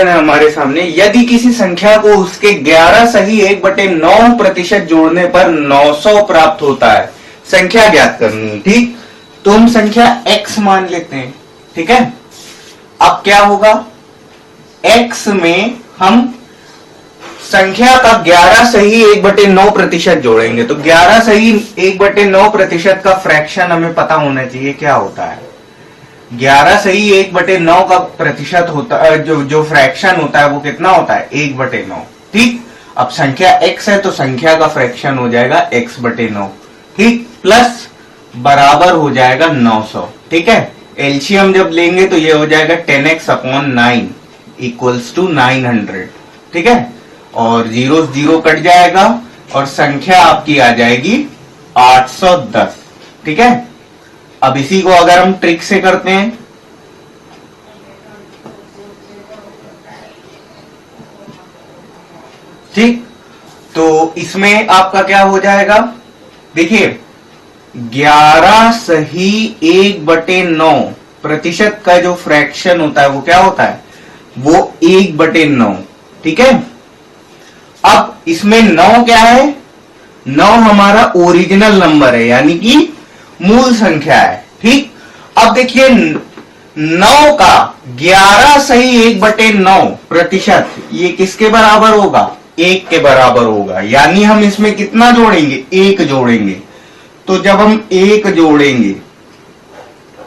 Question है हमारे सामने, यदि किसी संख्या को उसके 11 सही 1/9% जोड़ने पर 900 प्राप्त होता है, संख्या ज्ञात करनी है। ठीक, तो हम संख्या x मान लेते हैं। ठीक है, अब क्या होगा, x में हम संख्या का 11 सही 1/9% जोड़ेंगे, तो 11 सही 1/9% का फ्रैक्शन हमें पता होना चाहिए क्या होता है। 11 सही 1/9 का प्रतिशत होता है, जो फ्रैक्शन होता है वो कितना होता है, 1/9। ठीक, अब संख्या x है तो संख्या का फ्रैक्शन हो जाएगा x/9। ठीक, प्लस बराबर हो जाएगा 900। ठीक है, एलसीएम जब लेंगे तो ये हो जाएगा 10x/9 इक्वल्स टू 900। ठीक है, और 0 0 कट जाएगा और संख्या आपकी आ जाएगी 810। ठीक है, अब इसी को अगर हम ट्रिक से करते हैं, ठीक, तो इसमें आपका क्या हो जाएगा, देखिए 11 सही 1/9% का जो फ्रैक्शन होता है वो क्या होता है, वो 1/9। ठीक है, अब इसमें 9 क्या है, 9 हमारा ओरिजिनल नंबर है, यानी कि मूल संख्या है। ठीक, अब देखिए 9 का 11 सही 1/9% ये किसके बराबर होगा, 1 के बराबर होगा, यानी हम इसमें कितना जोड़ेंगे, 1 जोड़ेंगे। तो जब हम 1 जोड़ेंगे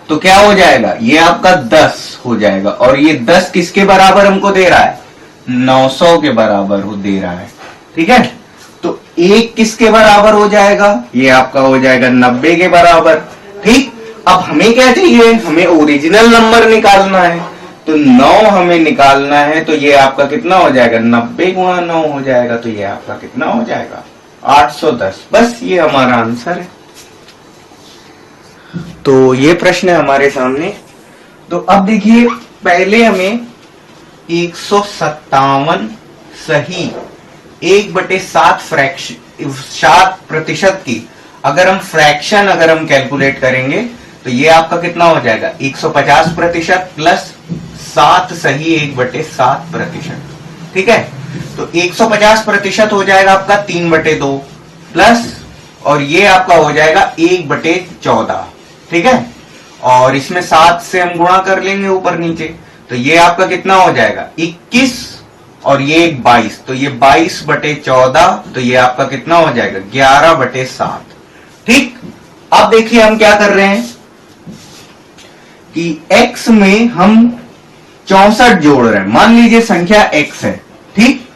तो क्या हो जाएगा, ये आपका 10 हो जाएगा, और ये 10 किसके बराबर हमको दे रहा है, 900 के बराबर दे रहा है। ठीक है, तो 1 किसके बराबर हो जाएगा, ये आपका हो जाएगा 90 के बराबर। ठीक, अब हमें क्या चाहिए, हमें ओरिजिनल नंबर निकालना है, तो 9 हमें निकालना है, तो ये आपका कितना हो जाएगा, 90 गुणा 9 हो जाएगा, तो ये आपका कितना हो जाएगा, 810। बस ये हमारा आंसर है। तो ये प्रश्न है हमारे सामने। तो अब देखिए, पहले हमें 157 सही 1/7 फ्रैक्शन 7% की अगर हम फ्रैक्शन कैलकुलेट करेंगे तो ये आपका कितना हो जाएगा, 150% प्लस 7 सही 1/7%। ठीक है, तो 150% हो जाएगा आपका 3/2 प्लस, और ये आपका हो जाएगा 1/14। ठीक है, और इसमें 7 से हम गुणा कर लेंगे ऊपर नीचे, तो ये आपका कितना हो जाएगा 21, और ये 22, तो ये 22/14, तो ये आपका कितना हो जाएगा 11/7। ठीक, अब देखिए हम क्या कर रहे हैं कि x में हम 64 जोड़ रहे हैं। मान लीजिए संख्या x है, ठीक,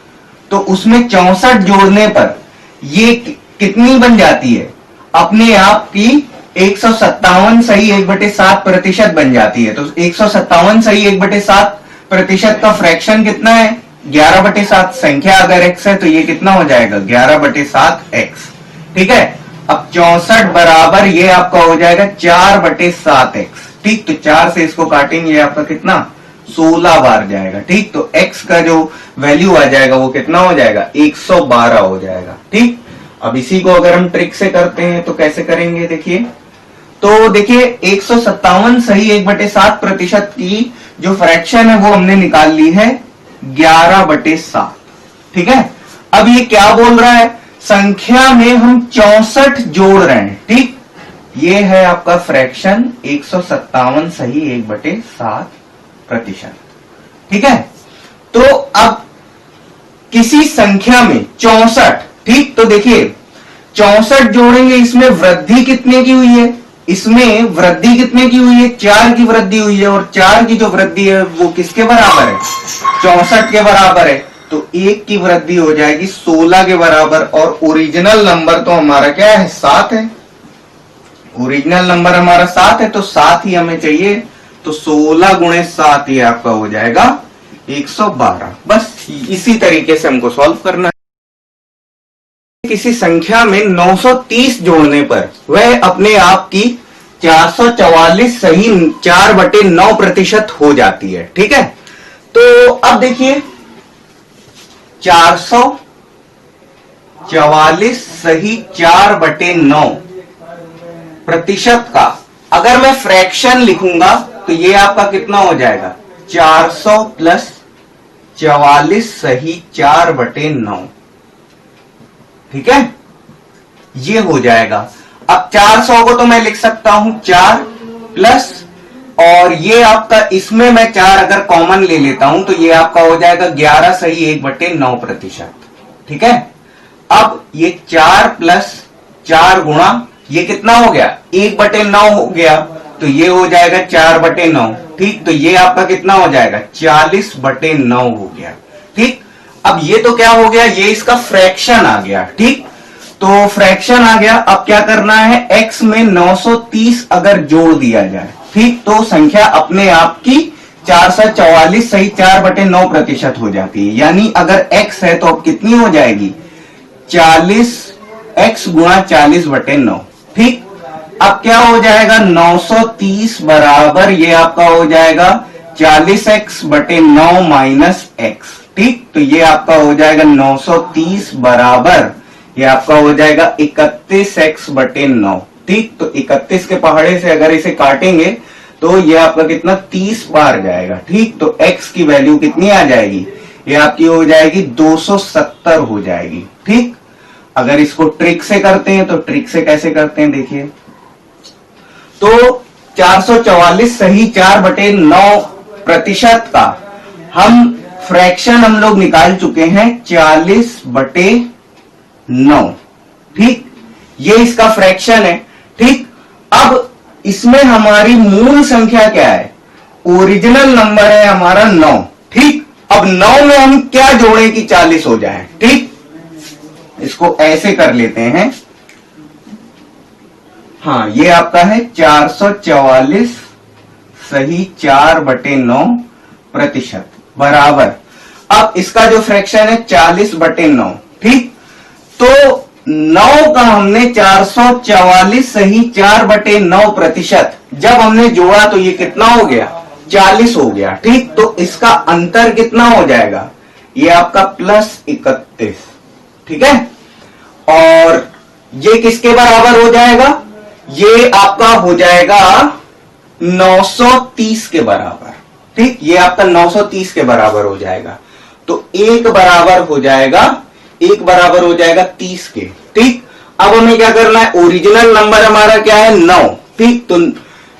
तो उसमें 64 जोड़ने पर ये कितनी बन जाती है, अपने आप की 157 सही 1/7% बन जाती है। तो 157 सही 1/7% का फ्रैक्शन कितना है, 11/7। संख्या अगर x है तो ये कितना हो जाएगा 11/7x। ठीक है, अब 64 बराबर ये आपका हो जाएगा 4/7x। ठीक, तो 4 से इसको काटेंगे, ये आपका कितना 16 बार जाएगा। ठीक, तो x का जो वैल्यू आ जाएगा वो कितना हो जाएगा 112 हो जाएगा। ठीक, अब इसी को अगर हम ट्रिक से करते हैं तो कैसे करेंगे, देखिए, तो देखिए 157 सही 1/7% की जो फ्रैक्शन है वो हमने निकाल ली है 11/7। ठीक है, अब ये क्या बोल रहा है, संख्या में हम 64 जोड़ रहे हैं। ठीक, ये है आपका फ्रैक्शन 157 सही 1/7%। ठीक है, तो अब किसी संख्या में 64, ठीक, तो देखिए 64 जोड़ेंगे, इसमें वृद्धि कितने की हुई है, इसमें वृद्धि कितने की हुई है, 4 की वृद्धि हुई है, और 4 की जो वृद्धि है वो किसके बराबर है, 64 के बराबर है। तो 1 की वृद्धि हो जाएगी 16 के बराबर, और ओरिजिनल नंबर तो हमारा क्या है 7 है, ओरिजिनल नंबर हमारा 7 है, तो 7 ही हमें चाहिए, तो 16 गुणे 7 ये आपका हो जाएगा 112। बस इसी तरीके से हमको सॉल्व करना है। किसी संख्या में 930 जोड़ने पर वह अपने आप की 444 सही 4/9% हो जाती है। ठीक है, तो अब देखिए 444 सही 4/9% का अगर मैं फ्रैक्शन लिखूंगा तो ये आपका कितना हो जाएगा 400 प्लस 44 सही 4/9। ठीक है, ये हो जाएगा। अब 400 को तो मैं लिख सकता हूं 4 प्लस, और ये आपका इसमें मैं 4 अगर कॉमन ले लेता हूं तो ये आपका हो जाएगा 11 सही 1/9%। ठीक है, अब ये 4 प्लस 4 गुणा ये कितना हो गया 1/9 हो गया, तो ये हो जाएगा 4/9। ठीक, तो ये आपका कितना हो जाएगा 40/9 हो गया। ठीक, अब ये तो क्या हो गया, ये इसका फ्रैक्शन आ गया। ठीक, तो फ्रैक्शन आ गया। अब क्या करना है, x में 930 अगर जोड़ दिया जाए, ठीक, तो संख्या अपने आप की 444 सही 4/9% हो जाती है। यानी अगर x है तो अब कितनी हो जाएगी 40x गुणा 40/9। ठीक, अब क्या हो जाएगा 930 बराबर ये आपका हो जाएगा 40x/9 माइनस x। ठीक, तो ये आपका हो जाएगा 930 बराबर ये आपका हो जाएगा 31x/9। ठीक, तो 31 के पहाड़े से अगर इसे काटेंगे तो ये आपका कितना 30 बार जाएगा। ठीक, तो x की वैल्यू कितनी आ जाएगी, ये आपकी हो जाएगी 270 हो जाएगी। ठीक, अगर इसको ट्रिक से करते हैं तो ट्रिक से कैसे करते हैं देखिए, तो 444 सही 4/9% का हम फ्रैक्शन हम लोग निकाल चुके हैं 40/9। ठीक, ये इसका फ्रैक्शन है। ठीक, अब इसमें हमारी मूल संख्या क्या है, ओरिजिनल नंबर है हमारा 9। ठीक, अब 9 में हम क्या जोड़ें कि 40 हो जाए। ठीक, इसको ऐसे कर लेते हैं। हाँ, ये आपका है 444 सही 4/9% बराबर, अब इसका जो फ्रैक्शन है 40/9। ठीक, तो 9 का हमने 444 सही 4/9% जब हमने जोड़ा तो ये कितना हो गया 40 हो गया। ठीक, तो इसका अंतर कितना हो जाएगा, ये आपका +31। ठीक है, और ये किसके बराबर हो जाएगा, ये आपका हो जाएगा 930 के बराबर। ठीक, ये आपका 930 के बराबर हो जाएगा, तो एक बराबर हो जाएगा 30 के। ठीक, अब हमें क्या करना है, ओरिजिनल नंबर हमारा क्या है 9। ठीक,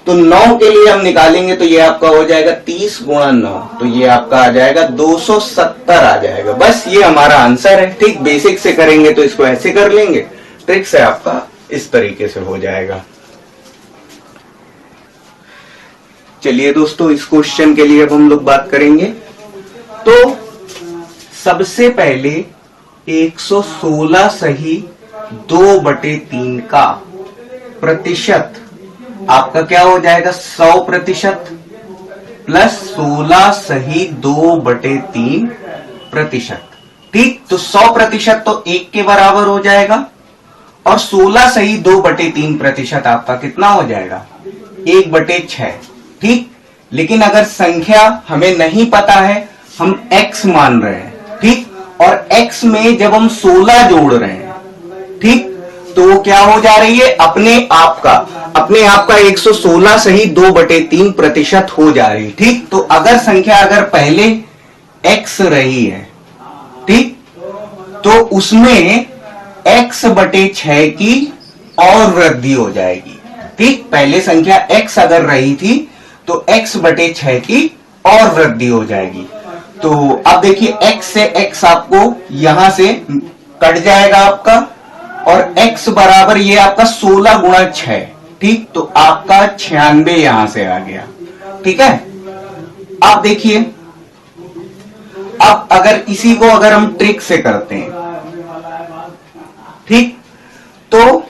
तो 9 के लिए हम निकालेंगे तो ये आपका हो जाएगा 30 गुणा 9, तो ये आपका आ जाएगा 270 आ जाएगा। बस ये हमारा आंसर है। ठीक, बेसिक से करेंगे तो इसको ऐसे कर लेंगे, ट्रिक से आपका इस तरीके से हो जाएगा। चलिए दोस्तों, इस क्वेश्चन के लिए अब हम लोग बात करेंगे। तो सबसे पहले 116 सही 2/3 का प्रतिशत आपका क्या हो जाएगा 100% प्लस 16 सही 2/3%। ठीक, तो 100% तो 1 के बराबर हो जाएगा, और 16 सही 2/3% आपका कितना हो जाएगा 1/6। ठीक, लेकिन अगर संख्या हमें नहीं पता है, हम x मान रहे हैं। ठीक, और x में जब हम 16 जोड़ रहे हैं, ठीक, तो वो क्या हो जा रही है अपने आप का 116 सही 2/3% हो जा रही है। ठीक, तो अगर संख्या अगर पहले x रही है, ठीक, तो उसमें x/6 की और वृद्धि हो जाएगी। ठीक, पहले संख्या x अगर रही थी तो x/6 की और वृद्धि हो जाएगी। तो अब देखिए x से x आपको यहां से कट जाएगा आपका, और x बराबर ये आपका 16 गुणा 6। ठीक, तो आपका 96 यहां से आ गया। ठीक है, अब देखिए, अब अगर इसी को अगर हम ट्रिक से करते हैं, ठीक, तो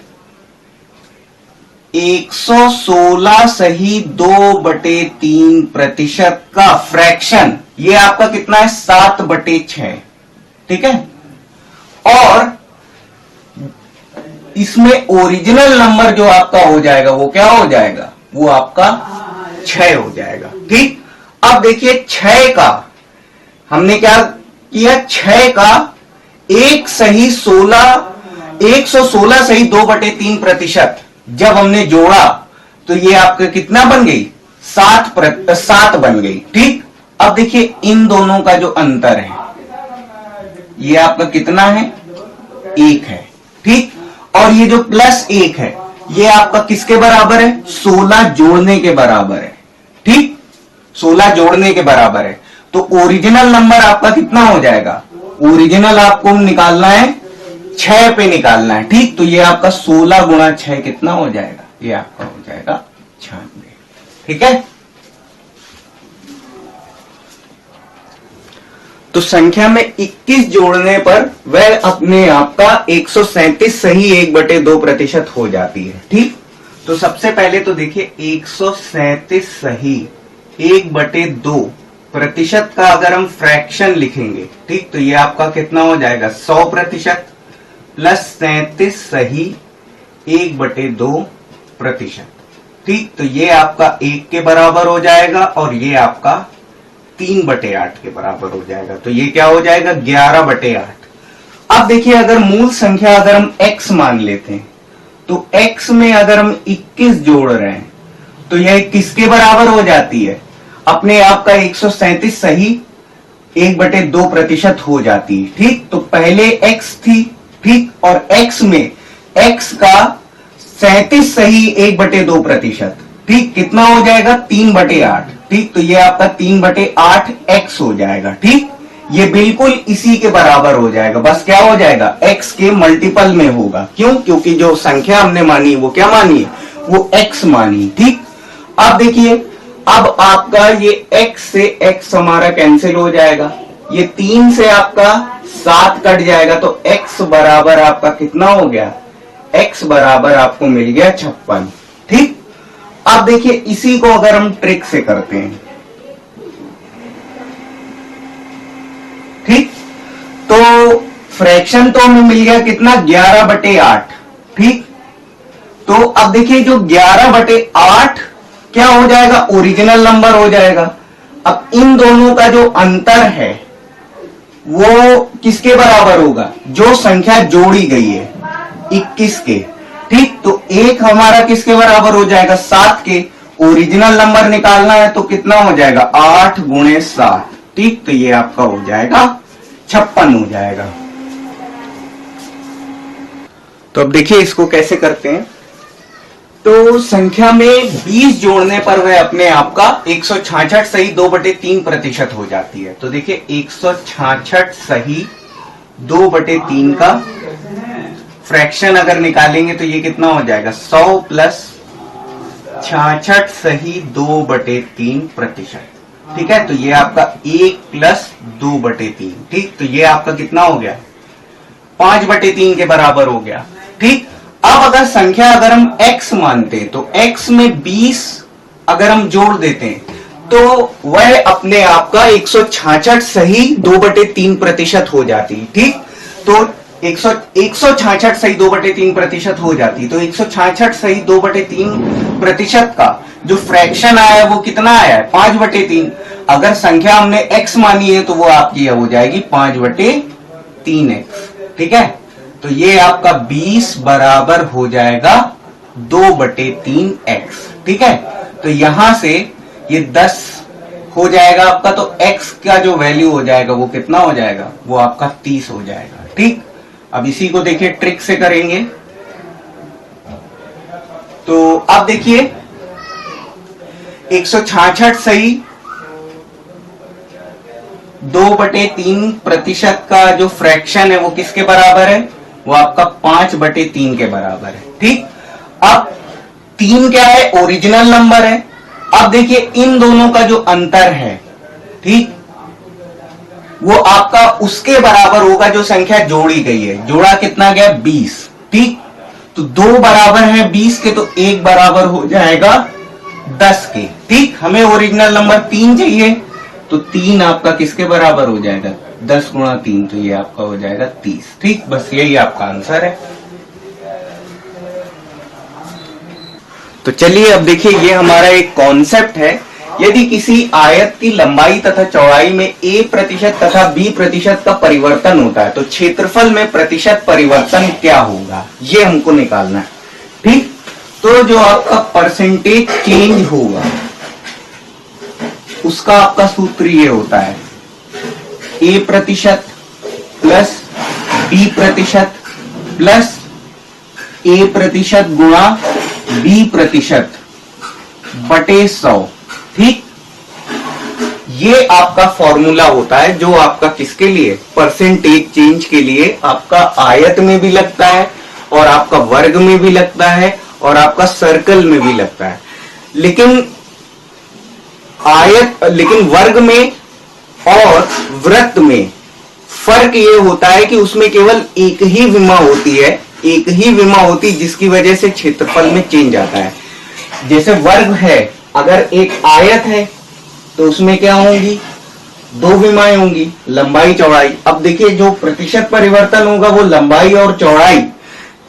116 सही 2/3% का फ्रैक्शन ये आपका कितना है 7/6। ठीक है, और इसमें ओरिजिनल नंबर जो आपका हो जाएगा वो क्या हो जाएगा, वो आपका 6 हो जाएगा। ठीक, अब देखिए 6 का हमने क्या किया, 6 का 116 सही 2/3% जब हमने जोड़ा तो ये आपका कितना बन गई 7 बन गई। ठीक, अब देखिए इन दोनों का जो अंतर है ये आपका कितना है, 1 है, ठीक। और ये जो +1 है ये आपका किसके बराबर है, 16 जोड़ने के बराबर है, ठीक। 16 जोड़ने के बराबर है। तो ओरिजिनल नंबर आपका कितना हो जाएगा, ओरिजिनल आपको निकालना है 6 पे निकालना है, ठीक। तो ये आपका 16 गुणा 6 कितना हो जाएगा, ये आपका हो जाएगा 96, ठीक है। तो संख्या में 21 जोड़ने पर वह अपने आप का 137 सही 1/2% हो जाती है, ठीक। तो सबसे पहले तो देखिए 137 सही 1/2% का अगर हम फ्रैक्शन लिखेंगे, ठीक, तो ये आपका कितना हो जाएगा 100% प्लस 37 सही 1/2%, ठीक। तो ये आपका 1 के बराबर हो जाएगा और ये आपका 3/8 के बराबर हो जाएगा। तो ये क्या हो जाएगा 11/8। अब देखिए अगर मूल संख्या अगर हम x मान लेते हैं तो x में अगर हम 21 जोड़ रहे हैं तो यह किसके बराबर हो जाती है, अपने आप का 137 सही 1/2% हो जाती है, ठीक। तो पहले x थी, ठीक, और x में x का 37 सही 1/2%, ठीक, कितना हो जाएगा 3/8, ठीक। तो ये आपका 3/8 x हो जाएगा, ठीक। ये बिल्कुल इसी के बराबर हो जाएगा, बस क्या हो जाएगा x के मल्टीपल में होगा, क्यों, क्योंकि जो संख्या हमने मानी वो क्या मानी है, वो x मानी, ठीक। अब देखिए अब आपका ये x से x हमारा कैंसिल हो जाएगा, ये 3 से आपका 7 कट जाएगा, तो x बराबर आपका कितना हो गया, x बराबर आपको मिल गया 56, ठीक। अब देखिए इसी को अगर हम ट्रिक से करते हैं, ठीक, तो फ्रैक्शन तो हमें मिल गया कितना 11/8, ठीक। तो अब देखिए जो 11/8 क्या हो जाएगा, ओरिजिनल नंबर हो जाएगा। अब इन दोनों का जो अंतर है वो किसके बराबर होगा, जो संख्या जोड़ी गई है 21 के, ठीक। तो 1 हमारा किसके बराबर हो जाएगा 7 के, ओरिजिनल नंबर निकालना है तो कितना हो जाएगा 8 गुणे 7, ठीक। तो ये आपका हो जाएगा 56 हो जाएगा। तो अब देखिए इसको कैसे करते हैं। तो संख्या में 20 जोड़ने पर वह अपने आप का 166 सही 2/3% हो जाती है। तो देखिए 166 सही 2/3 का फ्रैक्शन अगर निकालेंगे तो ये कितना हो जाएगा 100 प्लस 66 सही 2/3%, ठीक है। तो ये आपका 1 प्लस 2/3, ठीक। तो ये आपका कितना हो गया 5/3 के बराबर हो गया, ठीक। अब अगर संख्या अगर हम x मानते हैं तो x में 20 अगर हम जोड़ देते हैं तो वह अपने आप का 166 सही 2/3% हो जाती है, ठीक। तो 166 सही 2/3% हो जाती है। तो 166 सही 2/3% का जो फ्रैक्शन आया है वो कितना आया है 5/3। अगर संख्या हमने x मानी है तो वो आपकी हो जाएगी 5/3x, ठीक है। तो ये आपका 20 बराबर हो जाएगा 2/3x, ठीक है। तो यहां से ये 10 हो जाएगा आपका, तो x का जो वैल्यू हो जाएगा वो कितना हो जाएगा, वो आपका 30 हो जाएगा, ठीक। अब इसी को देखिए ट्रिक से करेंगे। तो अब देखिए 166 सही 2/3% का जो फ्रैक्शन है वो किसके बराबर है, वो आपका 5/3 के बराबर है, ठीक। अब 3 क्या है, ओरिजिनल नंबर है। अब देखिए इन दोनों का जो अंतर है, ठीक, वो आपका उसके बराबर होगा जो संख्या जोड़ी गई है। जोड़ा कितना गया 20, ठीक। तो 2 बराबर है 20 के, तो 1 बराबर हो जाएगा 10 के, ठीक। हमें ओरिजिनल नंबर 3 चाहिए, तो 3 आपका किसके बराबर हो जाएगा 10 गुणा 3, तो ये आपका हो जाएगा 30, ठीक। बस यही आपका आंसर है। तो चलिए अब देखिए ये हमारा एक कॉन्सेप्ट है। यदि किसी आयत की लंबाई तथा चौड़ाई में a% तथा b% का परिवर्तन होता है तो क्षेत्रफल में प्रतिशत परिवर्तन क्या होगा, ये हमको निकालना है, ठीक। तो जो आपका परसेंटेज चेंज होगा उसका आपका सूत्र ये होता है A प्रतिशत प्लस B प्रतिशत प्लस A प्रतिशत गुणा B प्रतिशत बटे 100। ठीक, ये आपका फॉर्मूला होता है जो आपका किसके लिए, परसेंटेज चेंज के लिए आपका आयत में भी लगता है और आपका वर्ग में भी लगता है और आपका सर्कल में भी लगता है। लेकिन वर्ग में और वृत्त में फर्क ये होता है कि उसमें केवल एक ही विमा होती है, जिसकी वजह से क्षेत्रफल में चेंज आता है। जैसे वर्ग है, अगर एक आयत है तो उसमें क्या होंगी, दो विमाएं होंगी, लंबाई चौड़ाई। अब देखिए जो प्रतिशत परिवर्तन होगा वो लंबाई और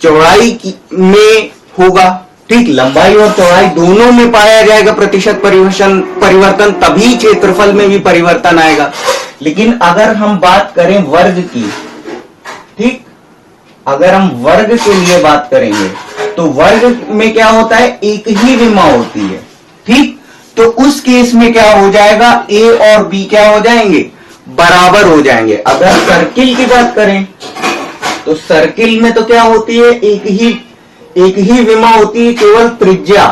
चौड़ाई में होगा। ठीक, लंबाई और चौड़ाई दोनों में पाया जाएगा प्रतिशत परिवर्तन, तभी क्षेत्रफल में भी परिवर्तन आएगा। लेकिन अगर हम बात करें वर्ग की, ठीक, अगर हम वर्ग के लिए बात करेंगे तो वर्ग में क्या होता है, एक ही विमा होती है। ठीक, तो उस केस में क्या हो जाएगा, A और B क्या हो जाएंगे, बराबर हो जाएंगे। अगर सर्किल की बात करें तो सर्किल में तो क्या होती है, एक ही विमा होती है, केवल त्रिज्या।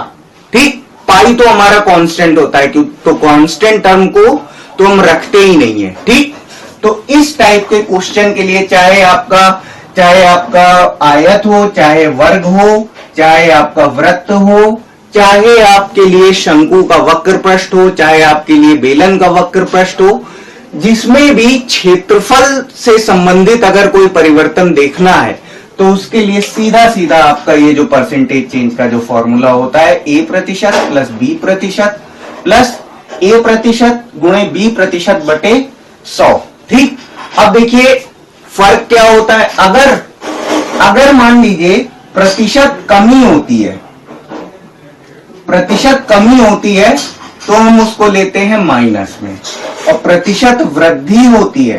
ठीक, पाई तो हमारा कांस्टेंट होता है, तो कांस्टेंट टर्म को तो हम रखते ही नहीं है। ठीक, तो इस टाइप के क्वेश्चन के लिए चाहे आपका आयत हो, चाहे वर्ग हो, चाहे आपका वृत्त हो, चाहे आपके लिए शंकु का वक्र पृष्ठ हो, चाहे आपके लिए बेलन का वक्र पृष्ठ हो, जिसमें भी क्षेत्रफल से संबंधित अगर कोई परिवर्तन देखना है तो उसके लिए सीधा आपका ये जो परसेंटेज चेंज का जो फॉर्मूला होता है, A प्रतिशत प्लस B प्रतिशत प्लस A प्रतिशत गुणे B प्रतिशत बटे 100। ठीक, अब देखिए फर्क क्या होता है, अगर मान लीजिए प्रतिशत कमी होती है तो हम उसको लेते हैं माइनस में, और प्रतिशत वृद्धि होती है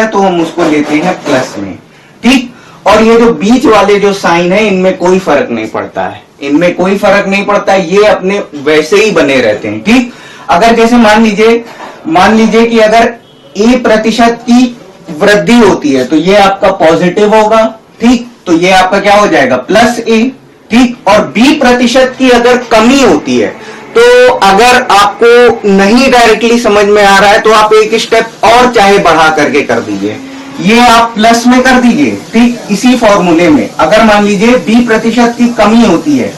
तो हम उसको लेते हैं प्लस में। ठीक, और ये जो बीच वाले जो साइन है इनमें कोई फर्क नहीं पड़ता है, ये अपने वैसे ही बने रहते हैं। ठीक, अगर जैसे मान लीजिए कि अगर A प्रतिशत की वृद्धि होती है तो ये आपका पॉजिटिव होगा। ठीक, तो ये आपका क्या हो जाएगा, प्लस A। ठीक, और B प्रतिशत की अगर कमी होती है तो अगर आपको नहीं डायरेक्टली समझ में आ रहा है तो आप एक स्टेप और चाहे बढ़ा करके कर दीजिए, ये आप प्लस में कर दीजिए। ठीक, इसी फॉर्मूले में अगर मान लीजिए B प्रतिशत की कमी होती है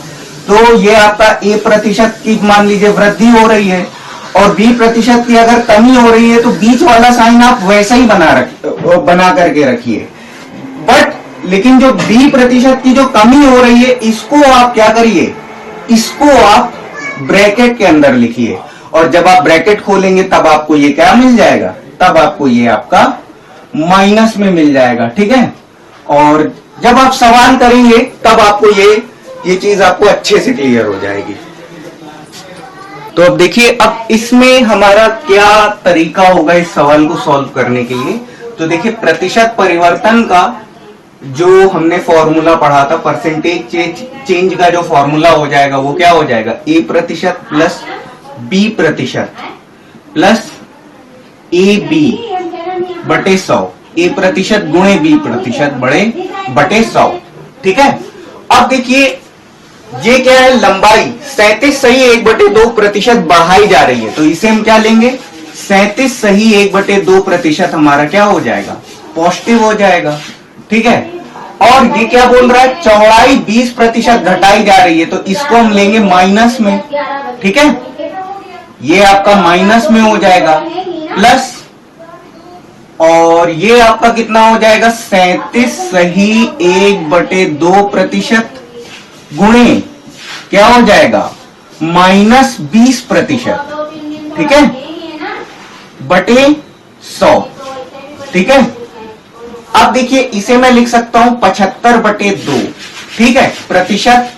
तो ये आपका A प्रतिशत की मान लीजिए वृद्धि हो रही है और B प्रतिशत की अगर कमी हो रही है तो बीच वाला साइन आप वैसा ही बना करके रखिए। बट लेकिन जो B प्रतिशत की जो कमी हो रही है इसको आप क्या करिए, इसको आप ब्रैकेट के अंदर लिखिए, और जब आप ब्रैकेट खोलेंगे तब आपको ये क्या मिल जाएगा, तब आपको ये आपका माइनस में मिल जाएगा। ठीक है, और जब आप सवाल करेंगे तब आपको ये चीज आपको अच्छे से क्लियर हो जाएगी। तो अब देखिए, अब इसमें हमारा क्या तरीका होगा इस सवाल को सॉल्व करने के लिए। तो देखिए, प्रतिशत परिवर्तन का जो हमने फॉर्मूला पढ़ा था, परसेंटेज चेंज का जो फॉर्मूला हो जाएगा वो क्या हो जाएगा, A प्रतिशत प्लस B प्रतिशत प्लस AB बटे 100, A प्रतिशत गुणे B प्रतिशत बटे 100। ठीक है, अब देखिए ये क्या है, लंबाई 37 सही 1/2 प्रतिशत बढ़ाई जा रही है, तो इसे हम क्या लेंगे, 37 सही 1/2 प्रतिशत हमारा क्या हो जाएगा, पॉजिटिव हो जाएगा। ठीक है, और ये क्या बोल रहा है, चौड़ाई 20 प्रतिशत घटाई जा रही है, तो इसको हम लेंगे माइनस में। ठीक है, ये आपका माइनस में हो जाएगा, प्लस और ये आपका कितना हो जाएगा, 37 सही 1/2 प्रतिशत गुणे क्या हो जाएगा, माइनस 20 प्रतिशत। ठीक है, बटे 100। ठीक है, अब देखिए इसे मैं लिख सकता हूं 75/2। ठीक है, प्रतिशत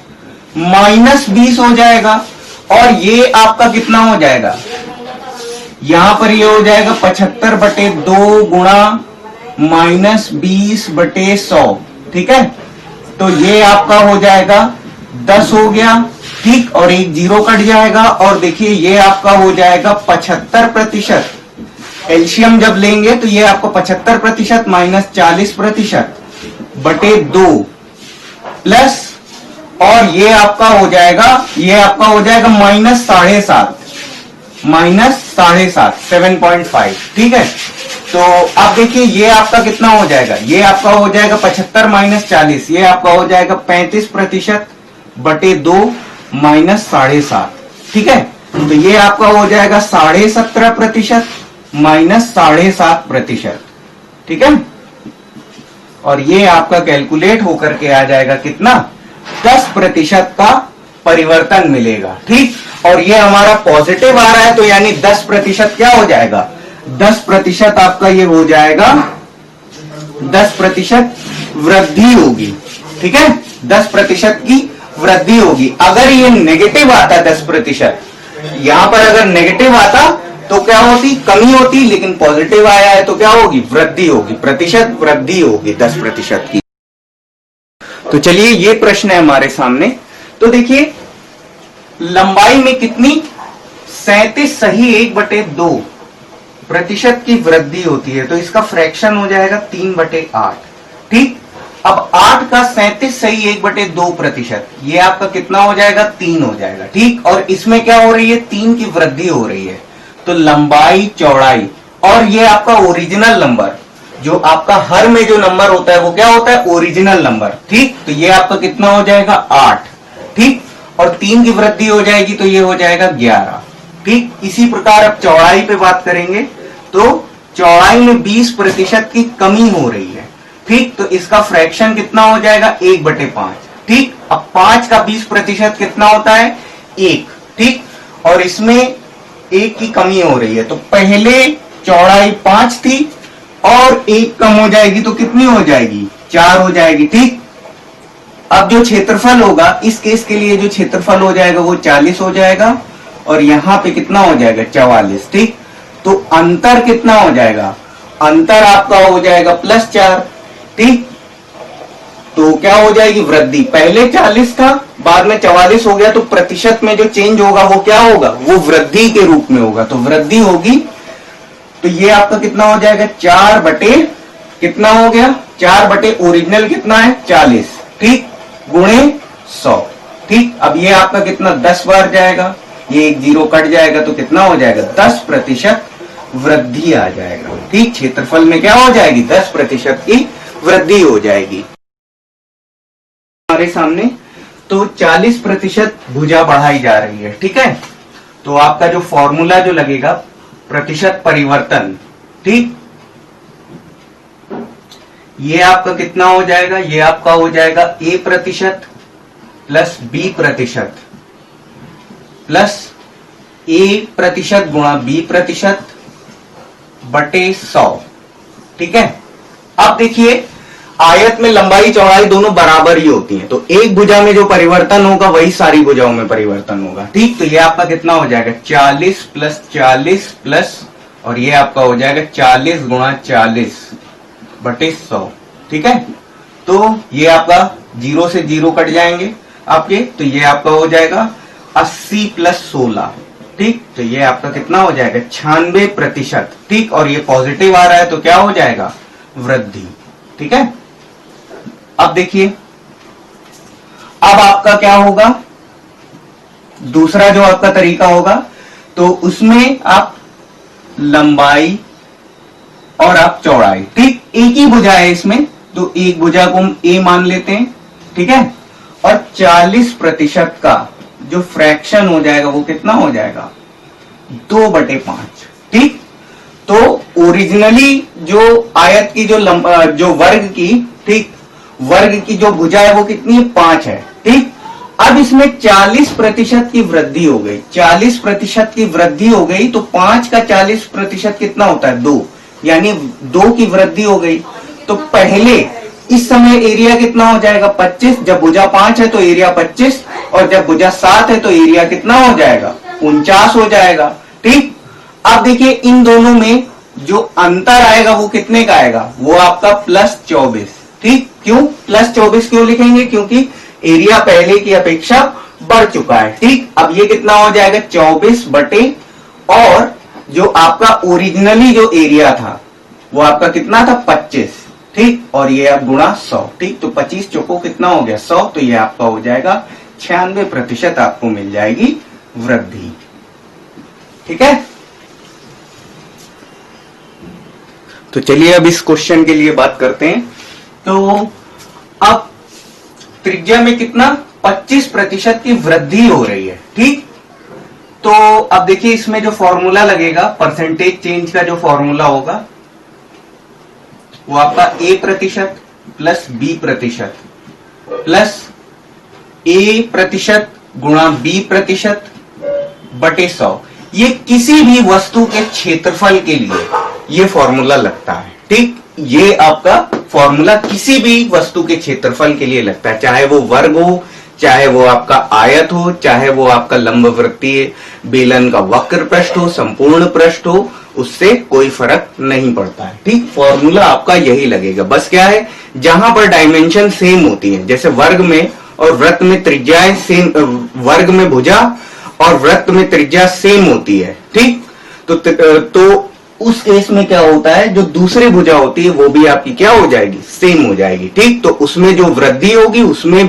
माइनस 20 हो जाएगा, और ये आपका कितना हो जाएगा, यहां पर ये हो जाएगा 75/2 गुणा माइनस 20/100। ठीक है, तो ये आपका हो जाएगा 10 हो गया, ठीक, और एक जीरो कट जाएगा, और देखिए ये आपका हो जाएगा 75%। एलसीएम जब लेंगे तो ये आपको 75% माइनस 40% बटे 2 प्लस, और ये आपका हो जाएगा माइनस 7.5 7.5। ठीक है, तो आप देखिए ये आपका कितना हो जाएगा, ये आपका हो जाएगा 75 माइनस 40, ये आपका हो जाएगा 35% बटे 2 माइनस 7.5। ठीक है, तो ये आपका हो जाएगा 17.5% माइनस 7.5%। ठीक है, और ये आपका कैलकुलेट होकर के आ जाएगा कितना, 10% का परिवर्तन मिलेगा। ठीक, और ये हमारा पॉजिटिव आ रहा है, तो यानी 10% क्या हो जाएगा, 10% आपका ये हो जाएगा, 10% वृद्धि होगी। ठीक है, 10% की वृद्धि होगी। अगर ये नेगेटिव आता 10%, यहां पर अगर नेगेटिव आता तो क्या होती, कमी होती, लेकिन पॉजिटिव आया है तो क्या होगी, वृद्धि होगी, प्रतिशत वृद्धि होगी 10% की। तो चलिए ये प्रश्न है हमारे सामने। तो देखिए लंबाई में कितनी, 37 सही 1/2% की वृद्धि होती है, तो इसका फ्रैक्शन हो जाएगा 3/8। ठीक, अब 8 का 37 सही 1/2%, ये आपका कितना हो जाएगा, 3 हो जाएगा। ठीक, और इसमें क्या हो रही है, 3 की वृद्धि हो रही है, तो लंबाई चौड़ाई, और ये आपका ओरिजिनल नंबर, जो आपका हर में जो नंबर होता है वो क्या होता है, ओरिजिनल नंबर। ठीक, तो ये आपका कितना हो जाएगा, 8। ठीक, और 3 की वृद्धि हो जाएगी तो ये हो जाएगा 11। ठीक, इसी प्रकार अब चौड़ाई पे बात करेंगे, तो चौड़ाई में 20% की कमी हो रही है। ठीक, तो इसका फ्रैक्शन कितना हो जाएगा, 1/5। ठीक, अब 5 का 20% कितना होता है, 1। ठीक, और इसमें 1 की कमी हो रही है, तो पहले चौड़ाई 5 थी और 1 कम हो जाएगी तो कितनी हो जाएगी, 4 हो जाएगी। ठीक, अब जो क्षेत्रफल होगा, इस केस के लिए जो क्षेत्रफल हो जाएगा वो 40 हो जाएगा, और यहां पे कितना हो जाएगा, 44। ठीक, तो अंतर कितना हो जाएगा, अंतर आपका हो जाएगा +4। ठीक, तो क्या हो जाएगी, वृद्धि, पहले 40 था बाद में 44 हो गया, तो प्रतिशत में जो चेंज होगा वो क्या होगा, वो वृद्धि के रूप में होगा, तो वृद्धि होगी। तो ये आपका कितना हो जाएगा, 4 बटे कितना हो गया, 4 बटे ओरिजिनल कितना है, 40। ठीक, गुणे 100। ठीक, अब ये आपका कितना, 10 बार जाएगा, ये एक जीरो कट जाएगा तो कितना हो जाएगा, 10% वृद्धि आ जाएगा। ठीक, क्षेत्रफल में क्या हो जाएगी, 10% की वृद्धि हो जाएगी हमारे सामने। तो 40% भुजा बढ़ाई जा रही है। ठीक है, तो आपका जो फॉर्मूला जो लगेगा, प्रतिशत परिवर्तन। ठीक, ये आपका कितना हो जाएगा, ये आपका हो जाएगा A% plus B% plus A% गुणा B% बटे 100। ठीक है, अब देखिए आयत में लंबाई चौड़ाई दोनों बराबर ही होती हैं, तो एक भुजा में जो परिवर्तन होगा वही सारी भुजाओं में परिवर्तन होगा। ठीक, तो ये आपका कितना हो जाएगा, 40 प्लस 40 प्लस, और ये आपका हो जाएगा 40 गुणा 40 बटे 100। ठीक है, तो ये आपका 0 से 0 कट जाएंगे आपके, तो ये आपका हो जाएगा 80 प्लस 16। ठीक, तो ये आपका कितना हो जाएगा, 96%। ठीक, और ये पॉजिटिव आ रहा है तो क्या हो जाएगा, वृद्धि। ठीक है, अब देखिए अब आपका क्या होगा, दूसरा जो आपका तरीका होगा, तो उसमें आप लंबाई और आप चौड़ाई, ठीक, एक ही भुजा है इसमें, तो एक भुजा को हम A मान लेते हैं। ठीक है, और 40% का जो फ्रैक्शन हो जाएगा वो कितना हो जाएगा, 2/5। ठीक, तो ओरिजिनली जो आयत की जो वर्ग की, ठीक, वर्ग की जो भुजा है वो कितनी है, 5 है। ठीक, अब इसमें 40% की वृद्धि हो गई, 40% की वृद्धि हो गई, तो 5 का 40% कितना होता है, 2, यानी 2 की वृद्धि हो गई। तो पहले इस समय एरिया कितना हो जाएगा, 25, जब भुजा 5 है तो एरिया 25, और जब भुजा 7 है तो एरिया कितना हो जाएगा, 49 हो जाएगा। ठीक, अब देखिए इन दोनों में जो अंतर आएगा वो कितने का आएगा, वो आपका +24। ठीक, क्यों +24 क्यों लिखेंगे, क्योंकि एरिया पहले की अपेक्षा बढ़ चुका है। ठीक, अब ये कितना हो जाएगा 24 बटे, और जो आपका ओरिजिनली जो एरिया था वो आपका कितना था 25। ठीक, और ये आप गुणा 100। ठीक, तो 25 चौको कितना हो गया 100, तो ये आपका हो जाएगा 96% आपको मिल जाएगी वृद्धि। ठीक है, तो चलिए अब इस क्वेश्चन के लिए बात करते हैं। तो अब त्रिज्या में कितना 25% की वृद्धि हो रही है। ठीक, तो अब देखिए इसमें जो फॉर्मूला लगेगा, परसेंटेज चेंज का जो फॉर्मूला होगा वो आपका A% plus B% plus A% गुणा B% बटे 100। ये किसी भी वस्तु के क्षेत्रफल के लिए ये फॉर्मूला लगता है। ठीक, ये आपका फॉर्मूला किसी भी वस्तु के क्षेत्रफल के लिए लगता है, चाहे वो वर्ग हो, चाहे वो आपका आयत हो, चाहे वो आपका लंबवृत्तीय बेलन का वक्र पृष्ठ हो, संपूर्ण पृष्ठ हो, उससे कोई फर्क नहीं पड़ता है। ठीक, फॉर्मूला आपका यही लगेगा। बस क्या है, जहां पर डायमेंशन सेम होती है, जैसे वर्ग में और वृत्त में त्रिज्याएं सेम, वर्ग में भुजा और वृत्त में त्रिज्या सेम होती है। ठीक, तो उस केस में क्या होता है, जो दूसरी भुजा होती है वो भी आपकी क्या हो जाएगी, सेम हो जाएगी। ठीक, तो उसमें जो वृद्धि होगी उसमें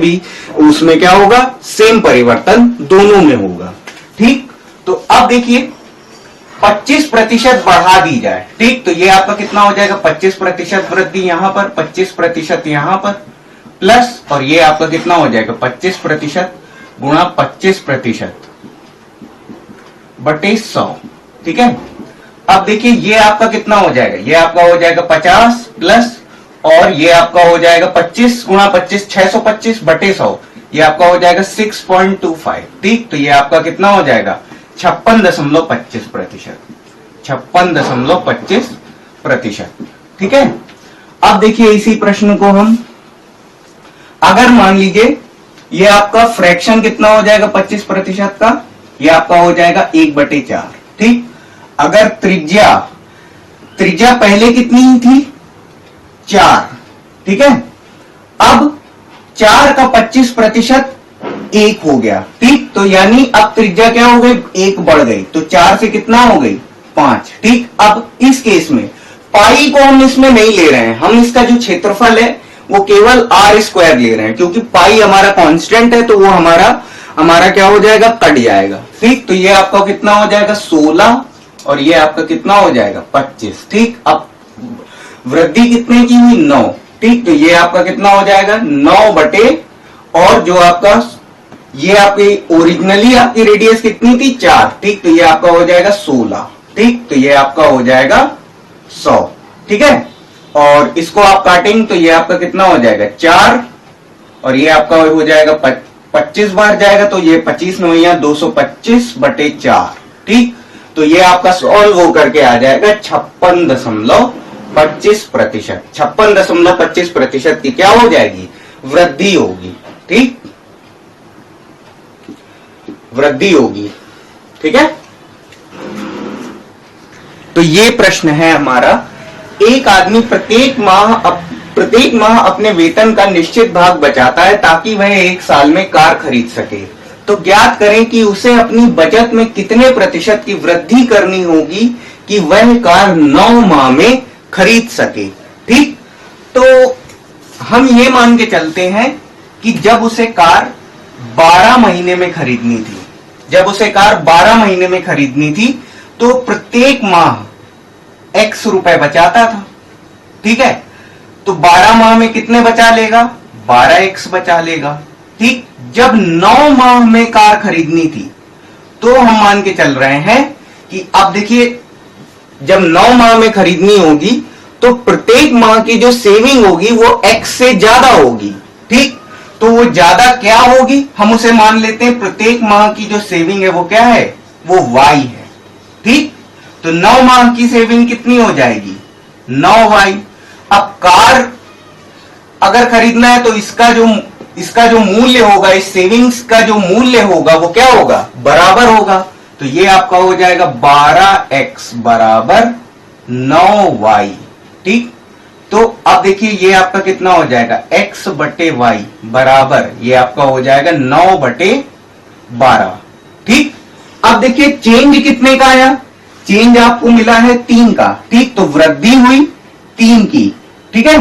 क्या होगा, सेम परिवर्तन दोनों में होगा। ठीक, तो अब देखिए 25% बढ़ा दी जाए। ठीक, तो ये आपका कितना हो जाएगा 25% वृद्धि यहां पर, 25% यहां पर, प्लस और ये आपका कितना हो जाएगा 25% गुणा 25% बटे 100। ठीक है, अब देखिए ये आपका कितना हो जाएगा, ये आपका हो जाएगा 50 प्लस, और ये आपका हो जाएगा 25 गुणा 25 625 बटे 100, ये आपका हो जाएगा 6.25। ठीक, तो ये आपका कितना हो जाएगा 56.25%, 56.25%। ठीक है, अब देखिए इसी प्रश्न को हम, अगर मान लीजिए ये आपका फ्रैक्शन कितना हो जाएगा 25% का, ये आपका हो जाएगा 1/4। ठीक, अगर त्रिज्या पहले कितनी थी 4। ठीक है, अब 4 का 25% 1 हो गया। ठीक, तो यानी अब त्रिज्या क्या हो गई 1 बढ़ गई, तो 4 से कितना हो गई 5। ठीक, अब इस केस में पाई को हम इसमें नहीं ले रहे हैं, हम इसका जो क्षेत्रफल है वो केवल r² ले रहे हैं, क्योंकि पाई हमारा कांस्टेंट है, तो वो हमारा क्या हो जाएगा कट जाएगा। ठीक, तो ये आपका कितना हो जाएगा 16, और ये आपका कितना हो जाएगा 25। ठीक, अब वृद्धि कितने की हुई 9। ठीक, तो ये आपका कितना हो जाएगा 9 बटे, और जो आपका ये आपकी ओरिजिनली आपकी रेडियस कितनी थी 4। ठीक, तो ये आपका हो जाएगा 16। ठीक, तो ये आपका हो जाएगा 100। ठीक है, और इसको आप काटेंगे तो ये आपका कितना हो जाएगा 4, और ये आपका हो जाएगा 25 बार जाएगा, तो ये 25 9 225 बटे 4। ठीक, तो ये आपका सॉल्व होकर के आ जाएगा 56.25%। 56.25% की क्या हो जाएगी वृद्धि होगी। ठीक, वृद्धि होगी। ठीक है, तो ये प्रश्न है हमारा, एक आदमी प्रत्येक माह अपने वेतन का निश्चित भाग बचाता है ताकि वह 1 साल में कार खरीद सके। तो ज्ञात करें कि उसे अपनी बचत में कितने प्रतिशत की वृद्धि करनी होगी कि वह कार 9 माह में खरीद सके। ठीक, तो हम ये मान के चलते हैं कि जब उसे कार 12 महीने में खरीदनी थी, तो प्रत्येक माह x रुपए बचाता था। ठीक है, तो 12 माह में कितने बचा लेगा 12x बचा लेगा। ठीक, जब 9 माह में कार खरीदनी थी, तो हम मान के चल रहे हैं कि अब देखिए जब 9 माह में खरीदनी होगी तो प्रत्येक माह की जो सेविंग होगी वो x से ज्यादा होगी। ठीक, तो वो ज्यादा क्या होगी, हम उसे मान लेते हैं प्रत्येक माह की जो सेविंग है वो क्या है, वो y है। ठीक, तो 9 माह की सेविंग कितनी हो जाएगी 9y। अब कार अगर खरीदना है तो इसका जो मूल्य होगा, इस सेविंग्स का जो मूल्य होगा वो क्या होगा बराबर होगा। तो ये आपका हो जाएगा 12x बराबर 9y। ठीक, तो अब देखिए ये आपका कितना हो जाएगा x बटे y बराबर, ये आपका हो जाएगा 9 बटे 12। ठीक, अब देखिए चेंज कितने का आया, चेंज आपको मिला है 3 का। ठीक, तो वृद्धि हुई 3 की। ठीक है,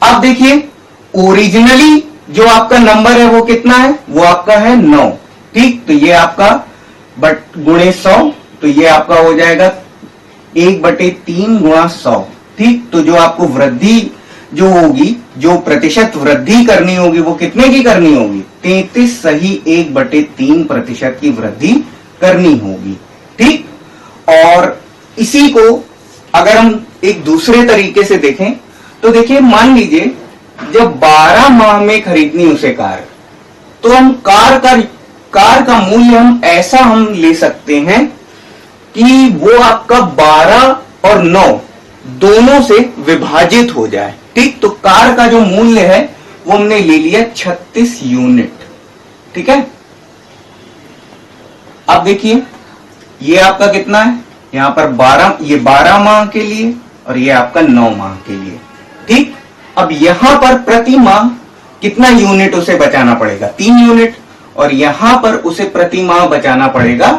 अब देखिए ओरिजिनली जो आपका नंबर है वो कितना है, वो आपका है 9। ठीक, तो ये आपका गुणे 100, तो ये आपका हो जाएगा 1/3 गुणा 100। ठीक, तो जो आपको वृद्धि जो होगी, जो प्रतिशत वृद्धि करनी होगी वो कितने की करनी होगी, 33 सही 1/3% की वृद्धि करनी होगी। ठीक, और इसी को अगर हम एक दूसरे तरीके से देखें तो देखिए मान लीजिए जब 12 माह में खरीदनी उसे कार, तो हम कार का मूल्य हम ऐसा हम ले सकते हैं कि वो आपका 12 और 9 दोनों से विभाजित हो जाए। ठीक, तो कार का जो मूल्य है वो हमने ले लिया 36 यूनिट। ठीक है, अब देखिए ये आपका कितना है, यहां पर 12, ये 12 माह के लिए और ये आपका 9 माह के लिए। ठीक, अब यहां पर प्रति माह कितना यूनिट उसे बचाना पड़ेगा, 3 यूनिट, और यहां पर उसे प्रति माह बचाना पड़ेगा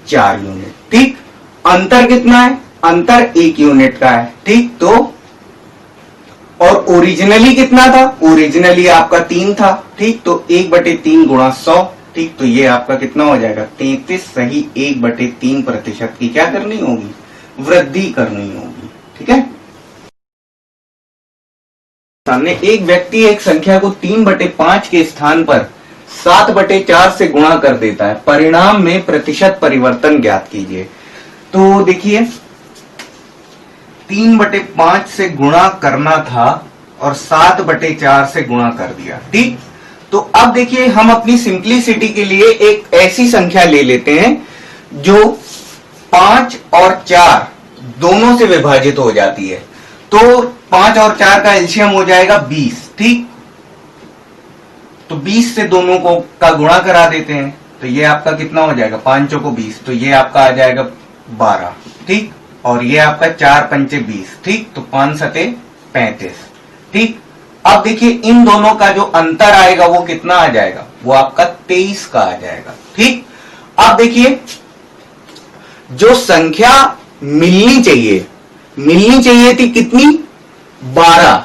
4 यूनिट। ठीक, अंतर कितना है, अंतर 1 यूनिट का है। ठीक, तो और ओरिजिनली कितना था, ओरिजिनली आपका 3 था। ठीक, तो 1/3 गुणा 100। ठीक, तो ये आपका कितना हो जाएगा, 33 सही 1/3% की क्या करनी होगी, वृद्धि करनी होगी। ठीक है, सामने एक व्यक्ति एक संख्या को 3/5 के स्थान पर 7/4 से गुणा कर देता है, परिणाम में प्रतिशत परिवर्तन ज्ञात कीजिए। तो देखिए 3/5 से गुणा करना था और 7/4 से गुणा कर दिया। ठीक, तो अब देखिए हम अपनी सिंप्लिसिटी के लिए एक ऐसी संख्या ले लेते हैं जो 5 और 4 दोनों से विभाजित हो जाती है। तो 5 और 4 का एलसीएम हो जाएगा 20। ठीक, तो 20 से दोनों को का गुणा करा देते हैं, तो ये आपका कितना हो जाएगा, 5 को 20, तो ये आपका आ जाएगा 12। ठीक, और ये आपका 4 पंचे 20। ठीक, तो 5 सते 35। ठीक, अब देखिए इन दोनों का जो अंतर आएगा वो कितना आ जाएगा, वो आपका 23 का आ जाएगा। ठीक, अब देखिए जो संख्या मिलनी चाहिए थी कितनी, 12।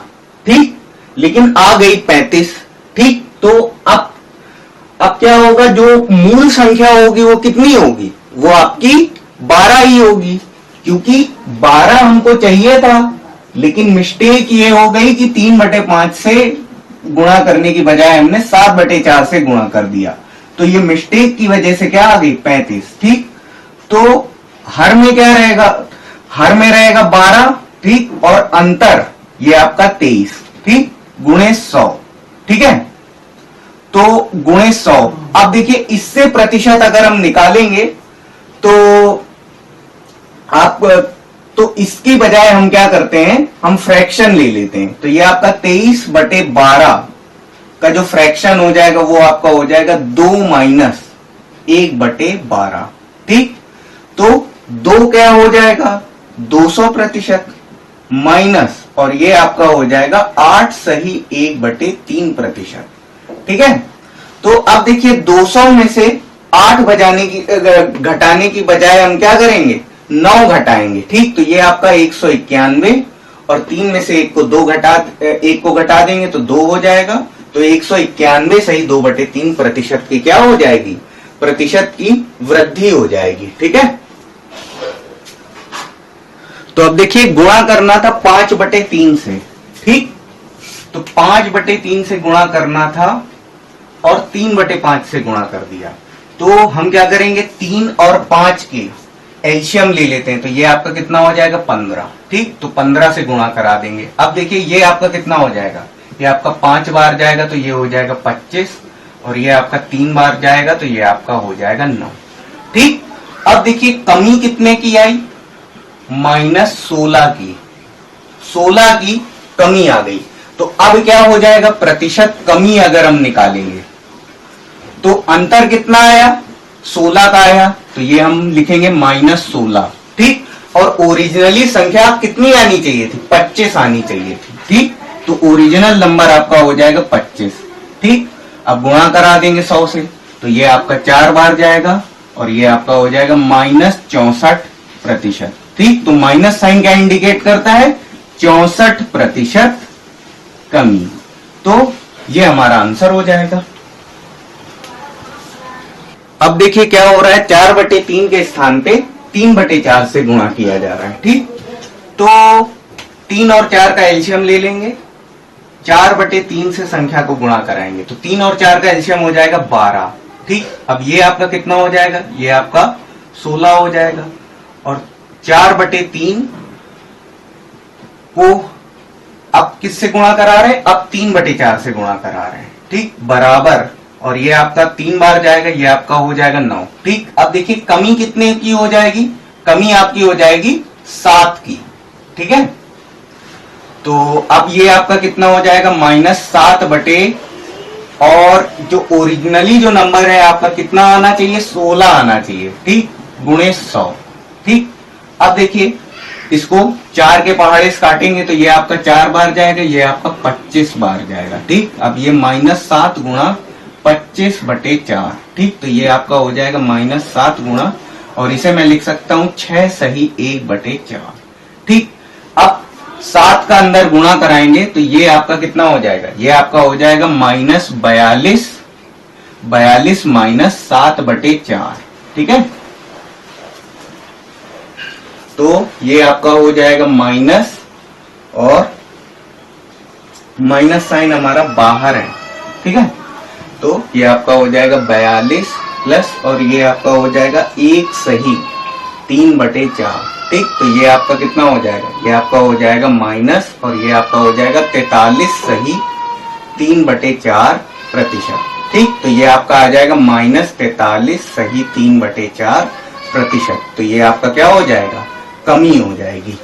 ठीक, लेकिन आ गई 35। ठीक, तो अब क्या होगा, जो मूल संख्या होगी वो कितनी होगी, वो आपकी 12 ही होगी, क्योंकि 12 हमको चाहिए था, लेकिन मिस्टेक ये हो गई कि 3/5 से गुणा करने की बजाय हमने 7/4 से गुणा कर दिया, तो ये मिस्टेक की वजह से क्या आ गई, 35। ठीक, तो हर में क्या रहेगा, हर में रहेगा 12। ठीक, और अंतर ये आपका 23। ठीक, गुणे 100। ठीक है, तो गुणे 100। अब देखिए इससे प्रतिशत अगर हम निकालेंगे तो इसकी बजाय हम क्या करते हैं, हम फ्रैक्शन ले लेते हैं। तो ये आपका 23/12 का जो फ्रैक्शन हो जाएगा वो आपका हो जाएगा 2 माइनस 1/12। ठीक, तो 2 क्या हो जाएगा, 200% माइनस, और ये आपका हो जाएगा 8 सही 1/3%। ठीक है, तो अब देखिए 200 में से 8 घटाने की बजाय हम क्या करेंगे, 9 घटाएंगे। ठीक, तो ये आपका 191, और 3 में से 1 को घटा देंगे तो 2 हो जाएगा, तो 191 सही 2/3% की क्या हो जाएगी, प्रतिशत की वृद्धि हो जाएगी। ठीक है, तो अब देखिए गुणा करना था 5/3 से। ठीक, तो 5/3 से गुणा करना था और 3/5 से गुणा कर दिया, तो हम क्या करेंगे, 3 और 5 के एलसीएम ले लेते हैं, तो ये आपका कितना हो जाएगा, 15। ठीक, तो 15 से गुणा करा देंगे। अब देखिए ये आपका कितना हो जाएगा, ये आपका 5 बार जाएगा तो ये हो जाएगा 25, और ये आपका 3 बार जाएगा तो ये आपका हो जाएगा 9। ठीक, अब देखिए कमी कितने की आई, -16 की, 16 की कमी आ गई। तो अब क्या हो जाएगा, प्रतिशत कमी अगर हम निकालेंगे तो अंतर कितना आया, 16 का आया, तो ये हम लिखेंगे -16। ठीक, और ओरिजिनली संख्या कितनी आनी चाहिए थी, 25 आनी चाहिए थी। ठीक, तो ओरिजिनल नंबर आपका हो जाएगा 25। ठीक, अब गुणा करा देंगे 100 से, तो ये आपका 4 बार जाएगा और ये आपका हो जाएगा -64%। ठीक, तो माइनस साइन क्या इंडिकेट करता है? 64% कमी। तो ये हमारा आंसर हो जाएगा। अब देखिए क्या हो रहा है, 4/3 के स्थान पे 3/4 से गुणा किया जा रहा है। ठीक, तो 3 और 4 का एलसीएम ले लेंगे, 4/3 से संख्या को गुणा कराएंगे तो 3 और 4 का एलसीएम हो जाएगा 12। ठीक, अब ये आपका कितना हो जाएगा? ये आपका 16 हो जाएगा। और 4/3 को अब किससे गुणा करा रहे हैं? अब 3/4 से गुणा करा रहे हैं। ठीक, बराबर, और ये आपका 3 बार जाएगा, ये आपका हो जाएगा 9। ठीक, अब देखिए कमी कितने की हो जाएगी? कमी आपकी हो जाएगी 7 की। ठीक है, तो अब ये आपका कितना हो जाएगा? -7 और जो ओरिजिनली जो नंबर है आपका कितना आना चाहिए? 16 आना चाहिए। ठीक, गुणे 100। ठीक, अब देखिए इसको 4 के पहाड़े से काटेंगे तो ये आपका 4 बार जाएगा, ये आपका 25 बार जाएगा। ठीक, अब ये -7 गुणा 25/4। ठीक, तो ये आपका हो जाएगा -7 गुणा, और इसे मैं लिख सकता हूं 6 सही 1/4। ठीक, अब 7 का अंदर गुणा कराएंगे तो ये आपका कितना हो जाएगा? ये आपका हो जाएगा -42 -7/4। ठीक है, तो ये आपका हो जाएगा माइनस, और माइनस साइन हमारा बाहर है। ठीक है, तो ये आपका हो जाएगा 42 प्लस, और ये आपका हो जाएगा 1 सही 3/4। ठीक, तो ये आपका कितना हो जाएगा? ये आपका हो जाएगा माइनस, और ये आपका हो जाएगा 43 सही 3/4%। ठीक, तो ये आपका आ जाएगा -43 सही 3/4%। तो ये आपका क्या हो जाएगा? कमी हो जाएगी।